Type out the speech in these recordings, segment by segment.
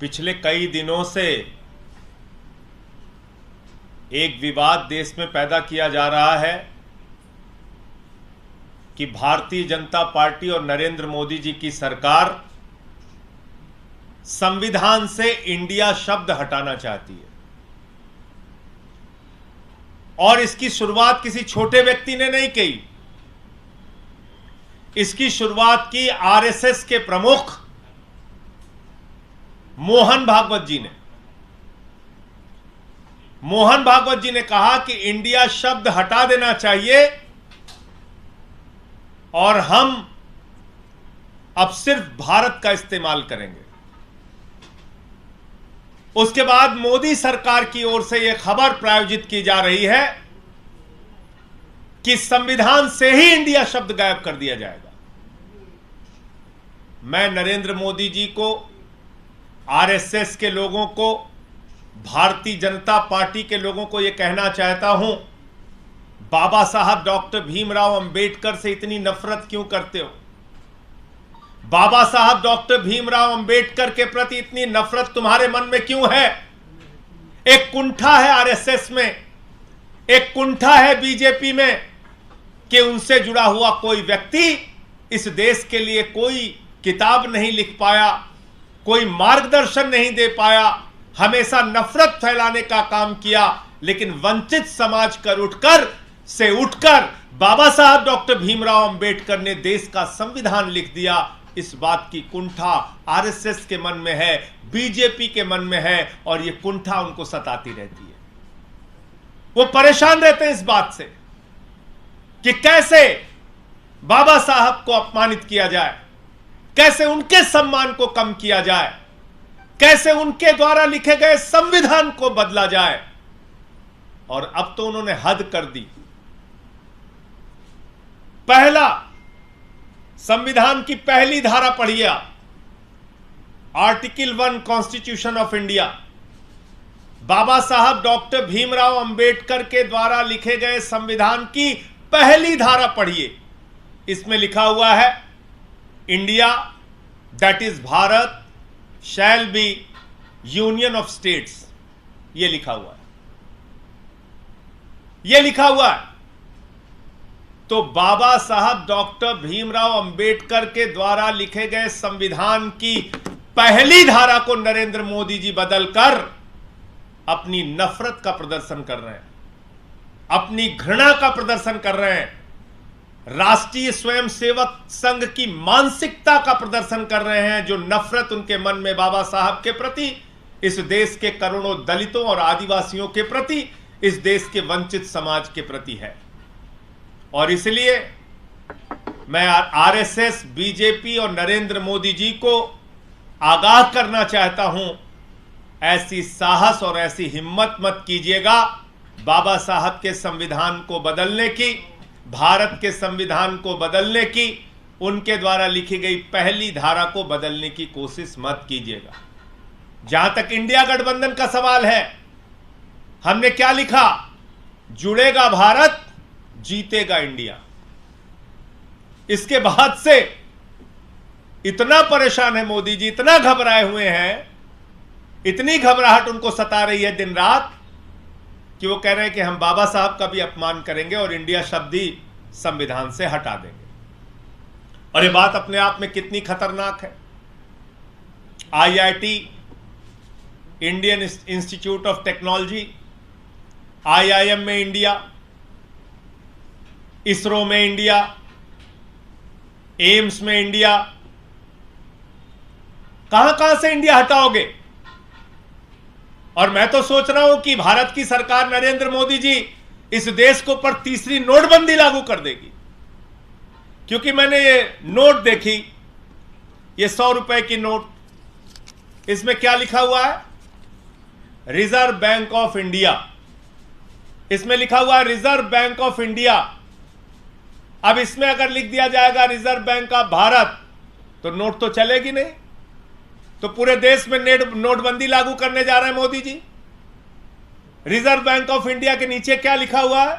पिछले कई दिनों से एक विवाद देश में पैदा किया जा रहा है कि भारतीय जनता पार्टी और नरेंद्र मोदी जी की सरकार संविधान से इंडिया शब्द हटाना चाहती है। और इसकी शुरुआत किसी छोटे व्यक्ति ने नहीं की, इसकी शुरुआत की आरएसएस के प्रमुख मोहन भागवत जी ने। मोहन भागवत जी ने कहा कि इंडिया शब्द हटा देना चाहिए और हम अब सिर्फ भारत का इस्तेमाल करेंगे। उसके बाद मोदी सरकार की ओर से यह खबर प्रायोजित की जा रही है कि संविधान से ही इंडिया शब्द गायब कर दिया जाएगा। मैं नरेंद्र मोदी जी को, आरएसएस के लोगों को, भारतीय जनता पार्टी के लोगों को यह कहना चाहता हूं, बाबा साहब डॉक्टर भीमराव अंबेडकर से इतनी नफरत क्यों करते हो? बाबा साहब डॉक्टर भीमराव अंबेडकर के प्रति इतनी नफरत तुम्हारे मन में क्यों है? एक कुंठा है आरएसएस में, एक कुंठा है बीजेपी में कि उनसे जुड़ा हुआ कोई व्यक्ति इस देश के लिए कोई किताब नहीं लिख पाया, कोई मार्गदर्शन नहीं दे पाया, हमेशा नफरत फैलाने का काम किया। लेकिन वंचित समाज से उठकर बाबा साहब डॉक्टर भीमराव अंबेडकर ने देश का संविधान लिख दिया। इस बात की कुंठा आरएसएस के मन में है, बीजेपी के मन में है, और यह कुंठा उनको सताती रहती है। वो परेशान रहते हैं इस बात से कि कैसे बाबा साहब को अपमानित किया जाए, कैसे उनके सम्मान को कम किया जाए, कैसे उनके द्वारा लिखे गए संविधान को बदला जाए। और अब तो उन्होंने हद कर दी। पहला, संविधान की पहली धारा पढ़िए, आर्टिकल 1 कॉन्स्टिट्यूशन ऑफ इंडिया। बाबा साहब डॉक्टर भीमराव अंबेडकर के द्वारा लिखे गए संविधान की पहली धारा पढ़िए। इसमें लिखा हुआ है, India that is Bharat shall be union of states. यह लिखा हुआ है, यह लिखा हुआ है। तो बाबा साहब डॉक्टर भीमराव अंबेडकर के द्वारा लिखे गए संविधान की पहली धारा को नरेंद्र मोदी जी बदलकर अपनी नफरत का प्रदर्शन कर रहे हैं, अपनी घृणा का प्रदर्शन कर रहे हैं, राष्ट्रीय स्वयंसेवक संघ की मानसिकता का प्रदर्शन कर रहे हैं, जो नफरत उनके मन में बाबा साहब के प्रति, इस देश के करोड़ों दलितों और आदिवासियों के प्रति, इस देश के वंचित समाज के प्रति है। और इसलिए मैं आरएसएस, बीजेपी और नरेंद्र मोदी जी को आगाह करना चाहता हूं, ऐसी साहस और ऐसी हिम्मत मत कीजिएगा बाबा साहब के संविधान को बदलने की, भारत के संविधान को बदलने की, उनके द्वारा लिखी गई पहली धारा को बदलने की कोशिश मत कीजिएगा। जहां तक इंडिया गठबंधन का सवाल है, हमने क्या लिखा? जुड़ेगा भारत, जीतेगा इंडिया। इसके बाद से इतना परेशान है मोदी जी, इतना घबराए हुए हैं, इतनी घबराहट उनको सता रही है दिन रात कि वो कह रहे हैं कि हम बाबा साहब का भी अपमान करेंगे और इंडिया शब्द ही संविधान से हटा देंगे। और ये बात अपने आप में कितनी खतरनाक है। IIT, Indian institute of technology, IIM में इंडिया, इसरो में इंडिया, एम्स में इंडिया, कहां कहां से इंडिया हटाओगे? और मैं तो सोच रहा हूं कि भारत की सरकार, नरेंद्र मोदी जी, इस देश को पर तीसरी नोटबंदी लागू कर देगी। क्योंकि मैंने ये नोट देखी, ये 100 रुपए की नोट, इसमें क्या लिखा हुआ है? Reserve bank of India. इसमें लिखा हुआ है रिजर्व बैंक ऑफ इंडिया। अब इसमें अगर लिख दिया जाएगा रिजर्व बैंक ऑफ भारत, तो नोट तो चलेगी नहीं। तो पूरे देश में नोटबंदी लागू करने जा रहे हैं Modi ji. Reserve bank of India के नीचे क्या लिखा हुआ है?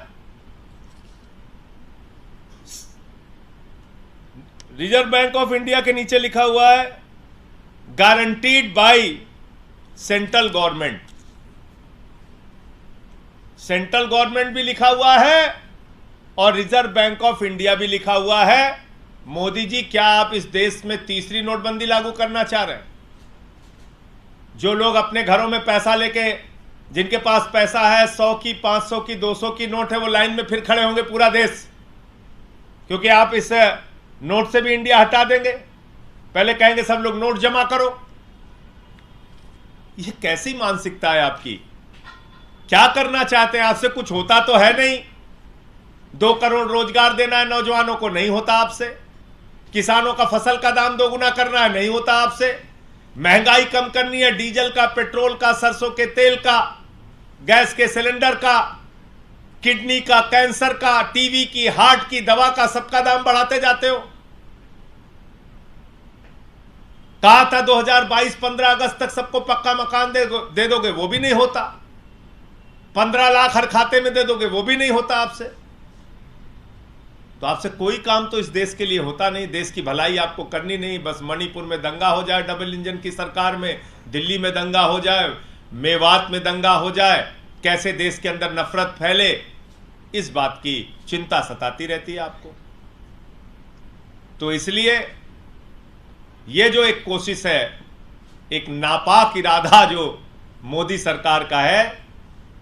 रिजर्व बैंक ऑफ इंडिया के नीचे लिखा हुआ है गारंटीड बाय सेंट्रल गवर्नमेंट भी लिखा हुआ है और रिजर्व बैंक ऑफ इंडिया भी लिखा हुआ है। मोदी जी, क्या आप इस देश में तीसरी नोटबंदी लागू करना चाह रहे हैं? जो लोग अपने घरों में पैसा लेके, जिनके पास पैसा है 100 की, 500 की, 200 की नोट है, वो लाइन में फिर खड़े होंगे पूरा देश, क्योंकि आप इस नोट से भी इंडिया हटा देंगे। पहले कहेंगे सब लोग नोट जमा करो। ये कैसी मानसिकता है आपकी? क्या करना चाहते हैं? आपसे कुछ होता तो है नहीं। 2 करोड़ रोजगार देना है नौजवानों को, नहीं होता आपसे। किसानों का फसल का दाम दोगुना करना है, नहीं होता आपसे। महंगाई कम करनी है, डीजल का, पेट्रोल का, सरसों के तेल का, गैस के सिलेंडर का, किडनी का, कैंसर का, टीवी की, हार्ट की दवा का, सबका दाम बढ़ाते जाते हो। कहा था 2022 15 अगस्त तक सबको पक्का मकान दे दोगे, वो भी नहीं होता। 15 लाख हर खाते में दे दोगे, वो भी नहीं होता आपसे। तो आपसे कोई काम तो इस देश के लिए होता नहीं। देश की भलाई आपको करनी नहीं, बस मणिपुर में दंगा हो जाए डबल इंजन की सरकार में, दिल्ली में दंगा हो जाए, मेवात में दंगा हो जाए, कैसे देश के अंदर नफरत फैले, इस बात की चिंता सताती रहती है आपको। तो इसलिए ये जो एक कोशिश है, एक नापाक इरादा जो मोदी सरकार का है,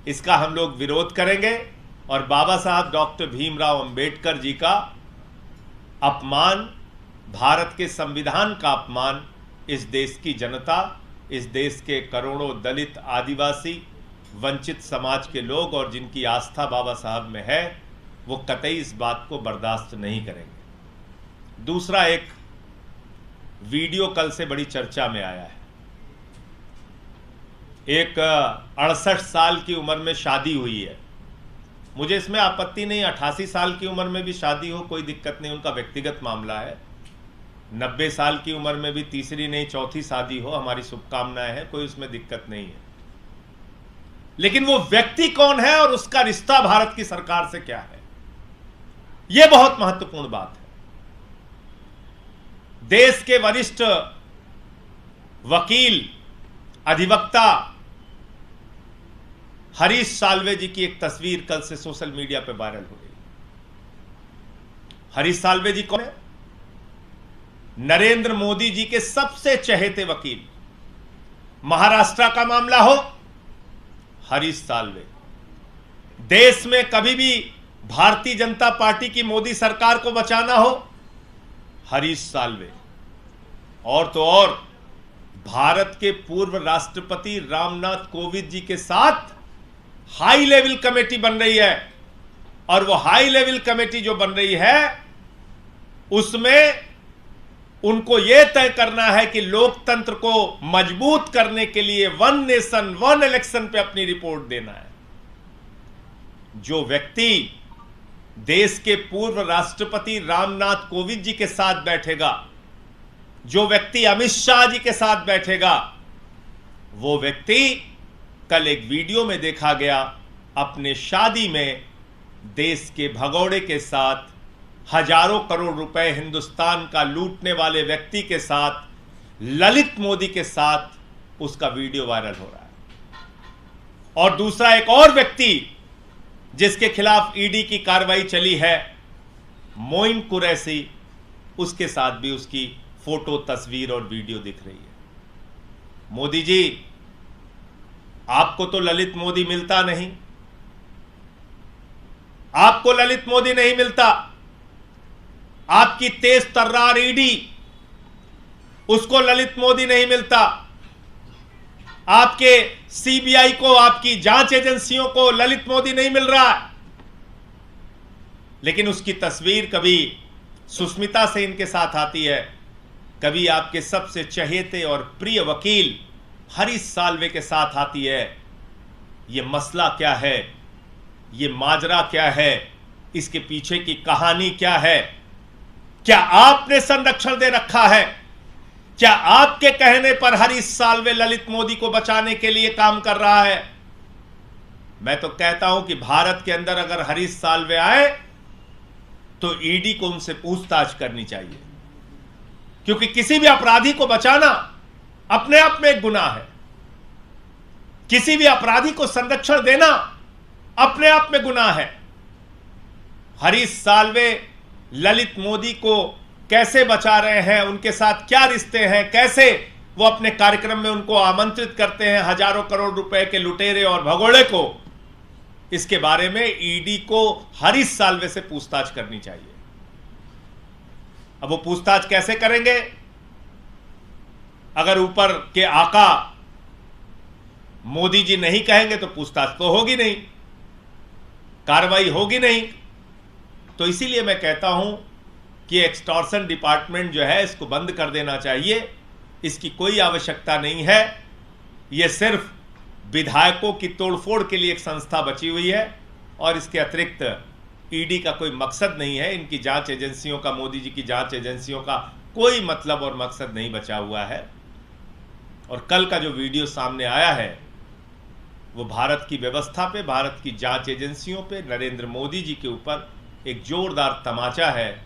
इसका हम लोग विरोध करेंगे और बाबा साहब डॉक्टर भीमराव अंबेडकर जी का अपमान, भारत के संविधान का अपमान इस देश की जनता, इस देश के करोड़ों दलित, आदिवासी, वंचित समाज के लोग और जिनकी आस्था बाबा साहब में है, वो कतई इस बात को बर्दाश्त नहीं करेंगे। दूसरा, एक वीडियो कल से बड़ी चर्चा में आया है। एक 68 साल की उम्र में शादी हुई है। मुझे इसमें आपत्ति नहीं, 88 साल की उम्र में भी शादी हो, कोई दिक्कत नहीं, उनका व्यक्तिगत मामला है। 90 साल की उम्र में भी तीसरी नहीं चौथी शादी हो, हमारी शुभकामनाएं हैं, कोई उसमें दिक्कत नहीं है। लेकिन वो व्यक्ति कौन है और उसका रिश्ता भारत की सरकार से क्या है, यह बहुत महत्वपूर्ण बात है। देश के वरिष्ठ वकील, अधिवक्ता हरीश साल्वे जी की एक तस्वीर कल से सोशल मीडिया पर वायरल हो गई। हरीश साल्वे जी कौन है? नरेंद्र मोदी जी के सबसे चहेते वकील। महाराष्ट्र का मामला हो, हरीश साल्वे। देश में कभी भी भारतीय जनता पार्टी की मोदी सरकार को बचाना हो, हरीश साल्वे। और तो और भारत के पूर्व राष्ट्रपति रामनाथ कोविंद जी के साथ हाई लेवल कमेटी बन रही है, और वो हाई लेवल कमेटी जो बन रही है उसमें उनको यह तय करना है कि लोकतंत्र को मजबूत करने के लिए 1 नेशन 1 इलेक्शन पे अपनी रिपोर्ट देना है। जो व्यक्ति देश के पूर्व राष्ट्रपति रामनाथ कोविंद जी के साथ बैठेगा, जो व्यक्ति अमित शाह जी के साथ बैठेगा, वो व्यक्ति कल एक वीडियो में देखा गया अपने शादी में देश के भगोड़े के साथ, हजारों करोड़ रुपए हिंदुस्तान का लूटने वाले व्यक्ति के साथ, ललित मोदी के साथ उसका वीडियो वायरल हो रहा है। और दूसरा, एक और व्यक्ति जिसके खिलाफ ईडी की कार्रवाई चली है, मोइन कुरैशी, उसके साथ भी उसकी फोटो, तस्वीर और वीडियो दिख रही है। मोदी जी, आपको तो ललित मोदी मिलता नहीं, आपको ललित मोदी नहीं मिलता। आपकी तेज तर्रार ईडी, उसको ललित मोदी नहीं मिलता। आपके सीबीआई को, आपकी जांच एजेंसियों को ललित मोदी नहीं मिल रहा है। लेकिन उसकी तस्वीर कभी सुष्मिता सेन के साथ आती है, कभी आपके सबसे चहेते और प्रिय वकील हरीश साल्वे के साथ आती है। यह मसला क्या है, यह माजरा क्या है, इसके पीछे की कहानी क्या है? क्या आपने संरक्षण दे रखा है? क्या आपके कहने पर हरीश साल्वे ललित मोदी को बचाने के लिए काम कर रहा है? मैं तो कहता हूं कि भारत के अंदर अगर हरीश साल्वे आए तो ईडी को उनसे पूछताछ करनी चाहिए, क्योंकि किसी भी अपराधी को बचाना अपने आप में एक गुनाह है। किसी भी अपराधी को संरक्षण देना अपने आप में गुनाह है। हरीश साल्वे ललित मोदी को कैसे बचा रहे हैं, उनके साथ क्या रिश्ते हैं, कैसे वो अपने कार्यक्रम में उनको आमंत्रित करते हैं हजारों करोड़ रुपए के लुटेरे और भगोड़े को, इसके बारे में ईडी को हरीश साल्वे से पूछताछ करनी चाहिए। अब वो पूछताछ कैसे करेंगे? अगर ऊपर के आका मोदी जी नहीं कहेंगे तो पूछताछ तो होगी नहीं, कार्रवाई होगी नहीं। तो इसीलिए मैं कहता हूं कि एक्सटॉर्शन डिपार्टमेंट जो है इसको बंद कर देना चाहिए। इसकी कोई आवश्यकता नहीं है। यह सिर्फ विधायकों की तोड़फोड़ के लिए एक संस्था बची हुई है और इसके अतिरिक्त ईडी का कोई मकसद नहीं है। इनकी जांच एजेंसियों का, मोदी जी की जांच एजेंसियों का कोई मतलब और मकसद नहीं बचा हुआ है। और कल का जो वीडियो सामने आया है वो भारत की व्यवस्था पे, भारत की जांच एजेंसियों पे, नरेंद्र मोदी जी के ऊपर एक जोरदार तमाचा है।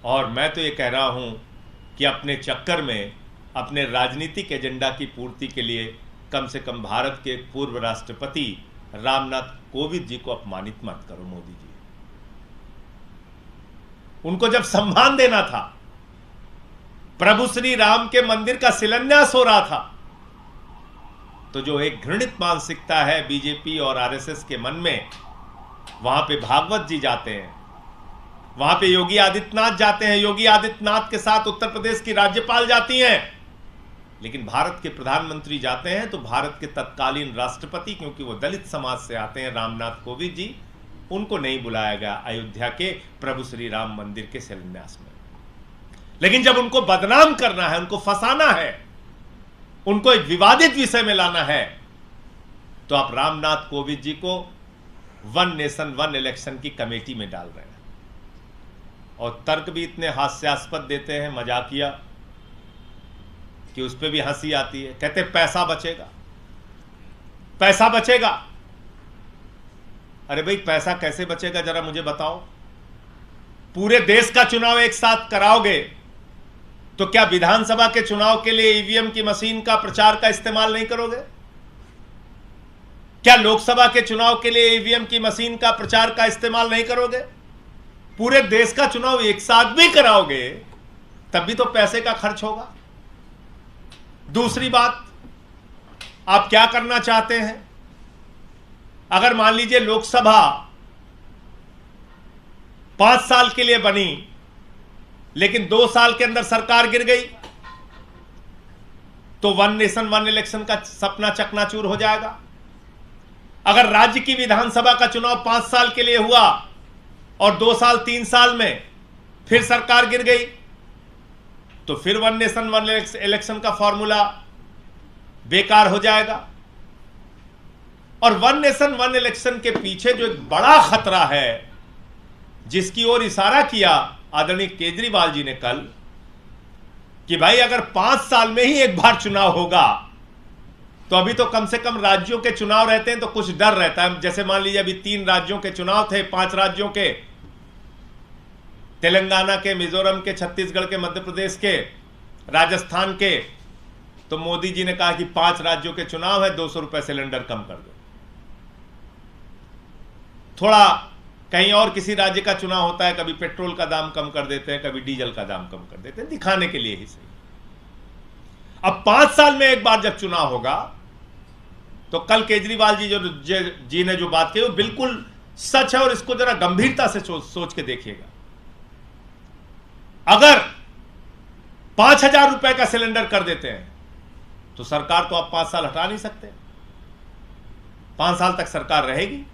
और मैं तो ये कह रहा हूं कि अपने चक्कर में, अपने राजनीतिक एजेंडा की पूर्ति के लिए कम से कम भारत के पूर्व राष्ट्रपति रामनाथ कोविंद जी को अपमानित मत करो। मोदी जी, उनको जब सम्मान देना था, प्रभु श्री राम के मंदिर का शिलान्यास हो रहा था, तो जो एक घृणित मानसिकता है बीजेपी और आरएसएस के मन में, वहां पे भागवत जी जाते हैं, वहां पे योगी आदित्यनाथ जाते हैं, योगी आदित्यनाथ के साथ उत्तर प्रदेश की राज्यपाल जाती हैं, लेकिन भारत के प्रधानमंत्री जाते हैं तो भारत के तत्कालीन राष्ट्रपति, क्योंकि वो दलित समाज से आते हैं, रामनाथ कोविंद जी, उनको नहीं बुलाया गया अयोध्या के प्रभु श्री राम मंदिर के शिलान्यास में। लेकिन जब उनको बदनाम करना है, उनको फंसाना है, उनको एक विवादित विषय में लाना है, तो आप रामनाथ कोविंद जी को वन नेशन वन इलेक्शन की कमेटी में डाल रहे हैं। और तर्क भी इतने हास्यास्पद देते हैं, मजाकिया, कि उस पर भी हंसी आती है। कहते पैसा बचेगा, पैसा बचेगा। अरे भाई, पैसा कैसे बचेगा जरा मुझे बताओ। पूरे देश का चुनाव एक साथ कराओगे तो क्या विधानसभा के चुनाव के लिए ईवीएम की मशीन का प्रचार का इस्तेमाल नहीं करोगे? क्या लोकसभा के चुनाव के लिए ईवीएम की मशीन का प्रचार का इस्तेमाल नहीं करोगे? पूरे देश का चुनाव एक साथ भी कराओगे तब भी तो पैसे का खर्च होगा। दूसरी बात, आप क्या करना चाहते हैं? अगर मान लीजिए लोकसभा 5 साल के लिए बनी, लेकिन 2 साल के अंदर सरकार गिर गई, तो वन नेशन वन इलेक्शन का सपना चकनाचूर हो जाएगा। अगर राज्य की विधानसभा का चुनाव 5 साल के लिए हुआ और 2 साल 3 साल में फिर सरकार गिर गई, तो फिर वन नेशन वन इलेक्शन का फॉर्मूला बेकार हो जाएगा। और वन नेशन वन इलेक्शन के पीछे जो एक बड़ा खतरा है, जिसकी ओर इशारा किया आदरणीय केजरीवाल जी ने कल, कि भाई अगर 5 साल में ही एक बार चुनाव होगा तो अभी तो कम से कम राज्यों के चुनाव रहते हैं तो कुछ डर रहता है। जैसे मान लीजिए अभी 3 राज्यों के चुनाव थे, 5 राज्यों के, तेलंगाना के, मिजोरम के, छत्तीसगढ़ के, मध्य प्रदेश के, राजस्थान के, तो मोदी जी ने कहा कि 5 राज्यों के चुनाव है, 200 रुपए सिलेंडर कम कर दो। थोड़ा कहीं और किसी राज्य का चुनाव होता है, कभी पेट्रोल का दाम कम कर देते हैं, कभी डीजल का दाम कम कर देते हैं, दिखाने के लिए ही सही। अब 5 साल में एक बार जब चुनाव होगा, तो कल केजरीवाल जी ने जो बात कही वो बिल्कुल सच है, और इसको जरा गंभीरता से सोच के देखिएगा। अगर 5,000 रुपए का सिलेंडर कर देते हैं तो सरकार तो आप 5 साल हटा नहीं सकते। 5 साल तक सरकार रहेगी,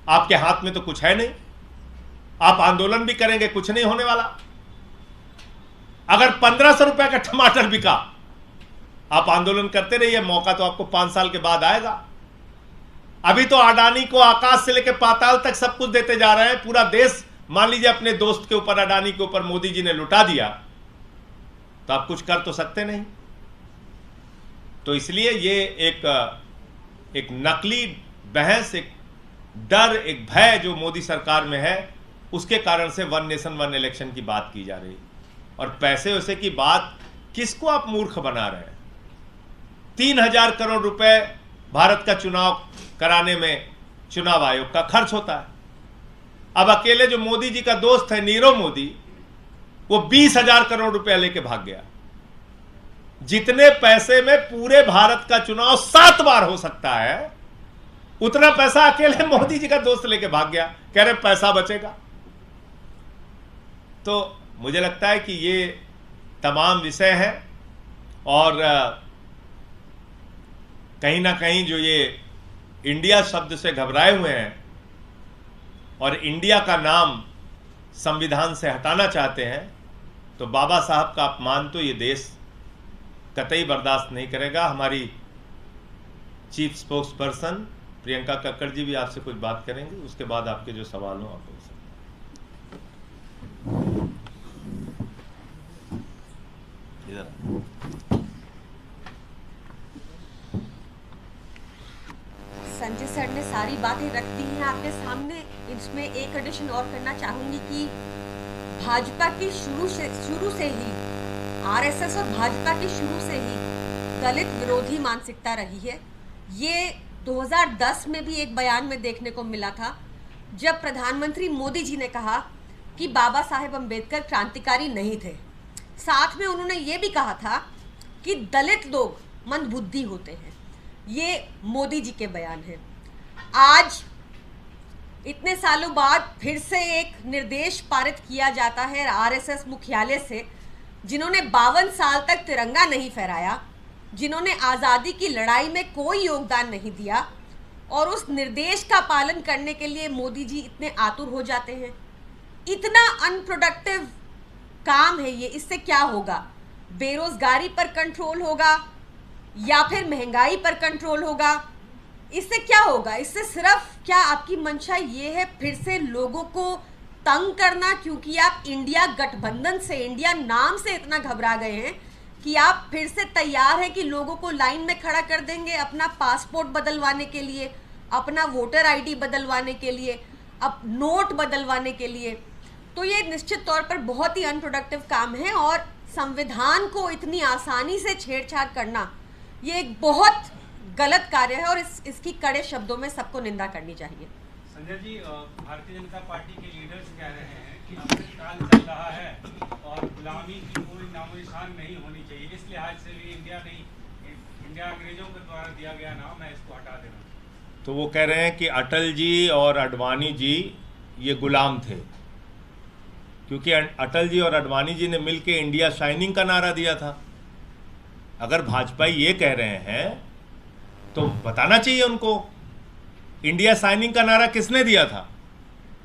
आपके हाथ में तो कुछ है नहीं। आप आंदोलन भी करेंगे, कुछ नहीं होने वाला। अगर 1,500 रुपए का टमाटर बिका, आप आंदोलन करते रहिए, मौका तो आपको 5 साल के बाद आएगा। अभी तो अडानी को आकाश से लेकर पाताल तक सब कुछ देते जा रहे हैं। पूरा देश मान लीजिए अपने दोस्त के ऊपर, अडानी के ऊपर मोदी जी ने लुटा दिया, तो आप कुछ कर तो सकते नहीं। तो इसलिए ये एक नकली बहस, एक डर, एक भय जो मोदी सरकार में है, उसके कारण से वन नेशन वन इलेक्शन की बात की जा रही। और पैसे वैसे की बात, किसको आप मूर्ख बना रहे हैं? 3,000 करोड़ रुपए भारत का चुनाव कराने में चुनाव आयोग का खर्च होता है। अब अकेले जो मोदी जी का दोस्त है नीरव मोदी, वो 20,000 करोड़ रुपया लेके भाग गया। जितने पैसे में पूरे भारत का चुनाव 7 बार हो सकता है, उतना पैसा अकेले मोदी जी का दोस्त लेके भाग गया, कह रहे पैसा बचेगा। तो मुझे लगता है कि ये तमाम विषय हैं और कहीं ना कहीं जो ये इंडिया शब्द से घबराए हुए हैं और इंडिया का नाम संविधान से हटाना चाहते हैं, तो बाबा साहब का अपमान तो ये देश कतई बर्दाश्त नहीं करेगा। हमारी chief spokesperson Priyanka Kakkar ji भी आपसे कुछ बात करेंगे, उसके बाद आपके जो सवाल हो आप पूछ सकते हैं। संजय सर ने सारी बातें रख दी हैं आपके सामने। इसमें एक एडिशन और करना चाहूंगी कि भाजपा की शुरू से ही आरएसएस और भाजपा की शुरू से ही दलित विरोधी मानसिकता रही है। ये 2010 में भी एक बयान में देखने को मिला था, जब प्रधानमंत्री मोदी जी ने कहा कि बाबा साहेब अम्बेडकर क्रांतिकारी नहीं थे। साथ में उन्होंने ये भी कहा था कि दलित लोग मंदबुद्धि होते हैं। ये मोदी जी के बयान हैं। आज इतने सालों बाद फिर से एक निर्देश पारित किया जाता है आरएसएस मुख्यालय से, जिन्होंने 52 साल तक तिरंगा नहीं फहराया, जिन्होंने आज़ादी की लड़ाई में कोई योगदान नहीं दिया, और उस निर्देश का पालन करने के लिए मोदी जी इतने आतुर हो जाते हैं। इतना अनप्रोडक्टिव काम है ये। इससे क्या होगा? बेरोजगारी पर कंट्रोल होगा या फिर महंगाई पर कंट्रोल होगा? इससे क्या होगा? इससे सिर्फ क्या आपकी मंशा ये है फिर से लोगों को तंग करना, क्योंकि आप इंडिया गठबंधन से, इंडिया नाम से इतना घबरा गए हैं कि आप फिर से तैयार हैं कि लोगों को लाइन में खड़ा कर देंगे अपना पासपोर्ट बदलवाने के लिए, अपना वोटर आईडी बदलवाने के लिए, अब नोट बदलवाने के लिए? तो ये निश्चित तौर पर बहुत ही अनप्रोडक्टिव काम है और संविधान को इतनी आसानी से छेड़छाड़ करना ये एक बहुत गलत कार्य है और इसकी कड़े शब्दों में सबको निंदा करनी चाहिए। संजय जी, भारतीय जनता पार्टी के लीडर्स कह रहे हैं कि अमृतकाल चल रहा है और गुलामी की कोई नामोनिशान नहीं होनी चाहिए, इस लिहाज से भी इंडिया अंग्रेजों के द्वारा दिया गया नाम है, इसको हटा देना। तो वो कह रहे हैं कि अटल जी और आडवाणी जी ये गुलाम थे, क्योंकि अटल जी और आडवाणी जी ने मिलकर इंडिया शाइनिंग का नारा दिया था। अगर भाजपा ये कह रहे हैं तो बताना चाहिए उनको, इंडिया शाइनिंग का नारा किसने दिया था?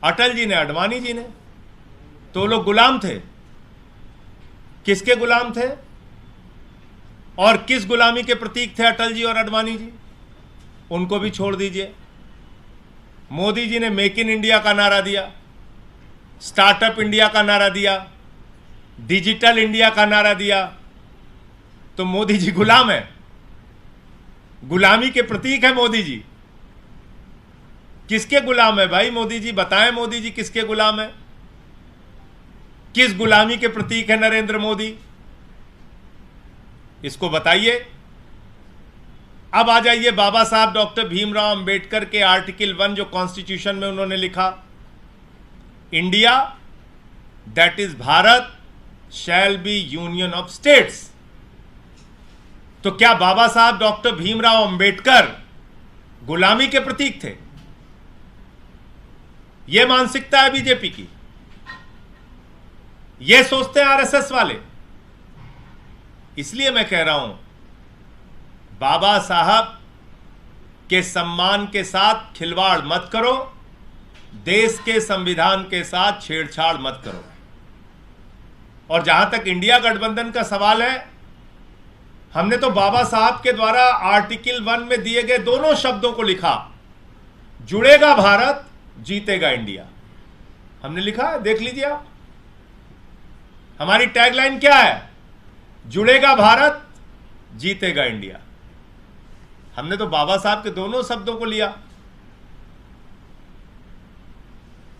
अटल जी ने, आडवाणी जी ने। तो लोग गुलाम थे। किसके गुलाम थे और किस गुलामी के प्रतीक थे अटल जी और आडवाणी जी? उनको भी छोड़ दीजिए। मोदी जी ने मेक इन इंडिया का नारा दिया, स्टार्टअप इंडिया का नारा दिया, डिजिटल इंडिया का नारा दिया। तो मोदी जी गुलाम है, गुलामी के प्रतीक है मोदी जी। किसके गुलाम है भाई मोदी जी? बताएं मोदी जी किसके गुलाम है? किस गुलामी के प्रतीक है नरेंद्र मोदी? इसको बताइए। अब आ जाइए बाबा साहब डॉक्टर भीमराव अंबेडकर के आर्टिकल 1 जो कॉन्स्टिट्यूशन में उन्होंने लिखा, India that is Bharat shall be union of states. तो क्या बाबा साहब डॉक्टर भीमराव अंबेडकर गुलामी के प्रतीक थे? यह मानसिकता है बीजेपी की, यह सोचते हैं आरएसएस वाले। इसलिए मैं कह रहा हूं, बाबा साहब के सम्मान के साथ खिलवाड़ मत करो, देश के संविधान के साथ छेड़छाड़ मत करो। और जहां तक इंडिया गठबंधन का सवाल है, हमने तो बाबा साहब के द्वारा आर्टिकल 1 में दिए गए दोनों शब्दों को लिखा, जुड़ेगा भारत जीतेगा इंडिया। हमने लिखा है, देख लीजिए आप। हमारी टैगलाइन क्या है? जुड़ेगा भारत जीतेगा इंडिया। हमने तो बाबा साहब के दोनों शब्दों को लिया।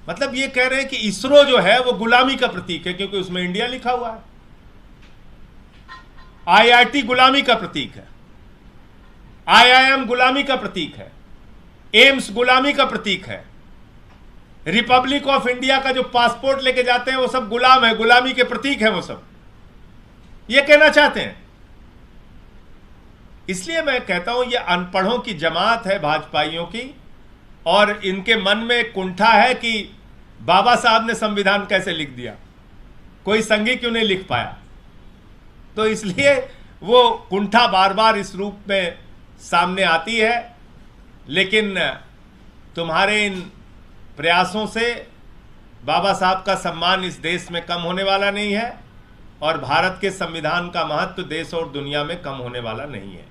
मतलब ये कह रहे हैं कि इसरो जो है वो गुलामी का प्रतीक है, क्योंकि उसमें इंडिया लिखा हुआ है। आईआईटी गुलामी का प्रतीक है। IIM गुलामी का प्रतीक है, एम्स गुलामी का प्रतीक है, रिपब्लिक ऑफ इंडिया का जो पासपोर्ट लेके जाते हैं वो सब गुलाम है, गुलामी के प्रतीक है वो सब। ये कहना चाहते हैं। इसलिए मैं कहता हूं ये अनपढ़ों की जमात है भाजपाइयों की, और इनके मन में कुंठा है कि बाबा साहब ने संविधान कैसे लिख दिया, कोई संघी क्यों नहीं लिख पाया। तो इसलिए वो कुंठा बार बार इस रूप में सामने आती है। लेकिन तुम्हारे इन प्रयासों से बाबा साहब का सम्मान इस देश में कम होने वाला नहीं है, और भारत के संविधान का महत्व देश और दुनिया में कम होने वाला नहीं है।